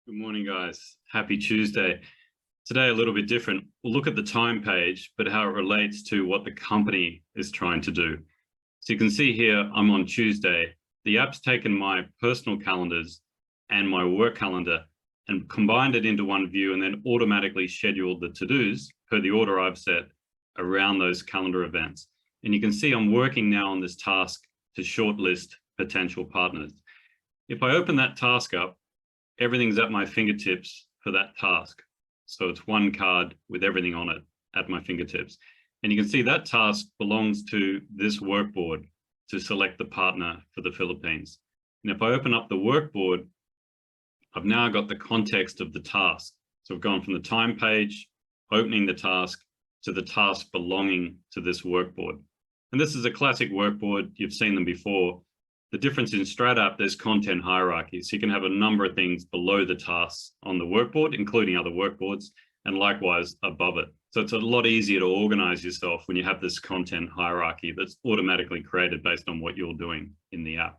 Good morning, guys. Happy Tuesday. Today, a little bit different. We'll look at the time page, but how it relates to what the company is trying to do. So you can see here, I'm on Tuesday. The app's taken my personal calendars and my work calendar and combined it into one view and then automatically scheduled the to-dos per the order I've set around those calendar events. And you can see I'm working now on this task to shortlist potential partners. If I open that task up, everything's at my fingertips for that task. So it's one card with everything on it at my fingertips. And you can see that task belongs to this workboard to select the partner for the Philippines. And if I open up the workboard, I've now got the context of the task. So I've gone from the time page, opening the task, to the task belonging to this workboard. And this is a classic workboard. You've seen them before. The difference in StratApp, there's content hierarchy. So you can have a number of things below the tasks on the workboard, including other workboards, and likewise above it. So it's a lot easier to organize yourself when you have this content hierarchy that's automatically created based on what you're doing in the app.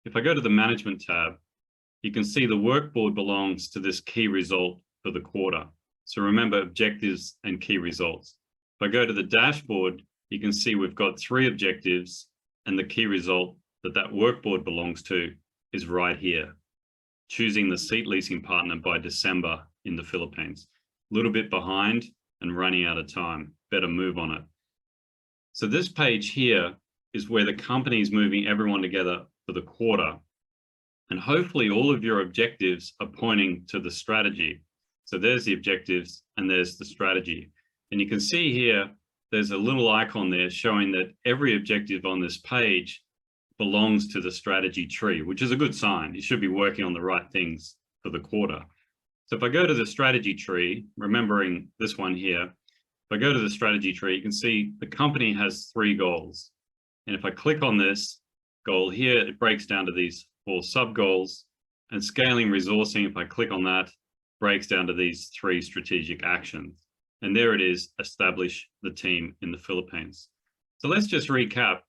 If I go to the management tab, you can see the workboard belongs to this key result for the quarter. So remember objectives and key results. If I go to the dashboard, you can see we've got 3 objectives and the key result that workboard belongs to is right here, choosing the seat leasing partner by December in the Philippines. A little bit behind and running out of time, better move on it. So this page here is where the company is moving everyone together for the quarter. And hopefully all of your objectives are pointing to the strategy. So there's the objectives and there's the strategy. And you can see here, there's a little icon there showing that every objective on this page belongs to the strategy tree, which is a good sign. You should be working on the right things for the quarter. So if I go to the strategy tree, remembering this one here, if I go to the strategy tree, you can see the company has 3 goals. And if I click on this goal here, it breaks down to these 4 sub goals, and scaling resourcing, if I click on that, breaks down to these 3 strategic actions. And there it is, establish the team in the Philippines. So let's just recap.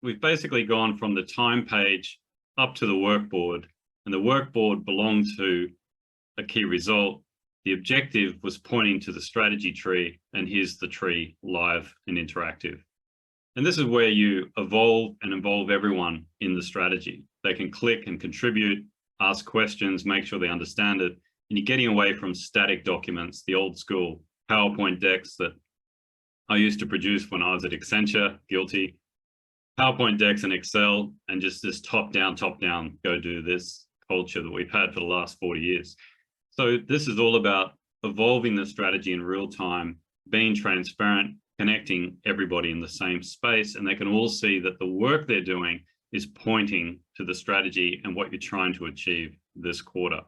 We've basically gone from the time page up to the workboard, and the workboard belonged to a key result. The objective was pointing to the strategy tree, and here's the tree live and interactive. And this is where you evolve and involve everyone in the strategy. They can click and contribute, ask questions, make sure they understand it, and you're getting away from static documents, the old school PowerPoint decks that I used to produce when I was at Accenture, guilty. PowerPoint decks and Excel, and just this top down, go do this culture that we've had for the last 40 years. So this is all about evolving the strategy in real time, being transparent, connecting everybody in the same space, and they can all see that the work they're doing is pointing to the strategy and what you're trying to achieve this quarter.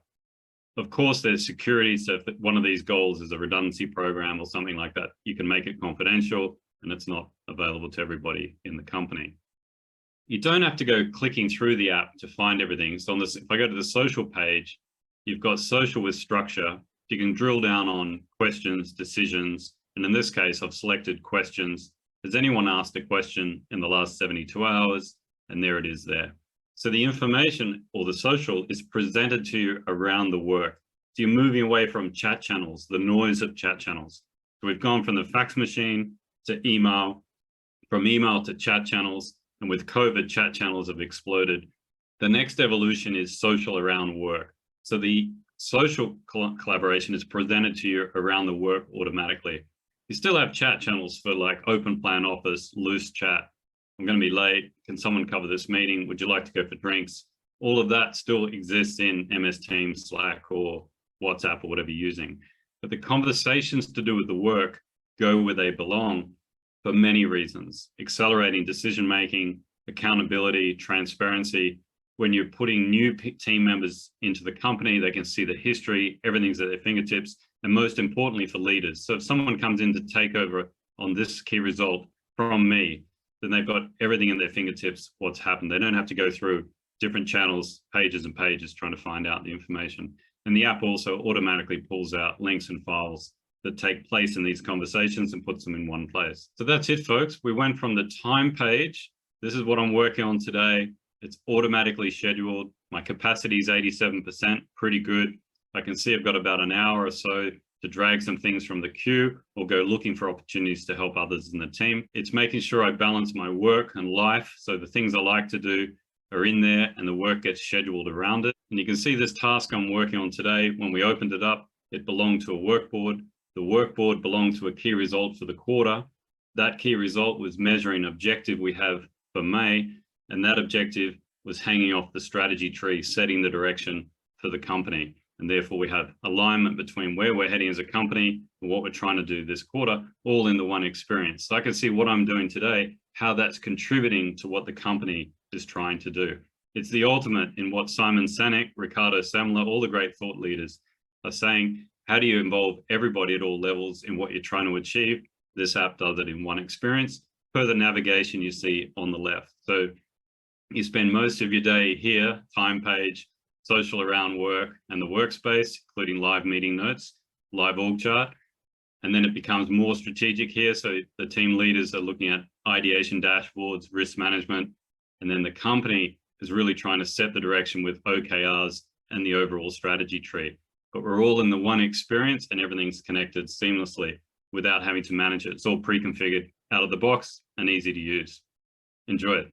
Of course, there's security. So if one of these goals is a redundancy program or something like that, you can make it confidential, and it's not available to everybody in the company. You don't have to go clicking through the app to find everything. So on this, if I go to the social page, you've got social with structure. You can drill down on questions, decisions. And in this case, I've selected questions. Has anyone asked a question in the last 72 hours? And there it is there. So the information or the social is presented to you around the work. So you're moving away from chat channels, the noise of chat channels. So we've gone from the fax machine to email, from email to chat channels, and with COVID, chat channels have exploded. The next evolution is social around work. So the social collaboration is presented to you around the work automatically. You still have chat channels for like open plan office, loose chat. I'm going to be late. Can someone cover this meeting? Would you like to go for drinks? All of that still exists in MS Teams, Slack, or WhatsApp, or whatever you're using. But the conversations to do with the work go where they belong for many reasons. Accelerating decision-making, accountability, transparency. When you're putting new team members into the company, they can see the history, everything's at their fingertips, and most importantly for leaders. So if someone comes in to take over on this key result from me, then they've got everything in their fingertips, what's happened. They don't have to go through different channels, pages and pages trying to find out the information. And the app also automatically pulls out links and files that take place in these conversations and puts them in one place. So that's it, folks. We went from the time page. This is what I'm working on today. It's automatically scheduled. My capacity is 87%, pretty good. I can see I've got about an hour or so to drag some things from the queue or go looking for opportunities to help others in the team. It's making sure I balance my work and life, so the things I like to do are in there and the work gets scheduled around it. And you can see this task I'm working on today, when we opened it up, it belonged to a workboard. The workboard belonged to a key result for the quarter. That key result was measuring an objective we have for May, and that objective was hanging off the strategy tree, setting the direction for the company. And therefore we have alignment between where we're heading as a company and what we're trying to do this quarter, all in the one experience. So I can see what I'm doing today, how that's contributing to what the company is trying to do. It's the ultimate in what Simon Sinek, Ricardo Semler, all the great thought leaders are saying. How do you involve everybody at all levels in what you're trying to achieve? This app does it in one experience, per the navigation you see on the left. So you spend most of your day here, time page, social around work and the workspace, including live meeting notes, live org chart. And then it becomes more strategic here. So the team leaders are looking at ideation dashboards, risk management, and then the company is really trying to set the direction with OKRs and the overall strategy tree. But we're all in the one experience and everything's connected seamlessly without having to manage it. It's all pre-configured out of the box and easy to use. Enjoy it.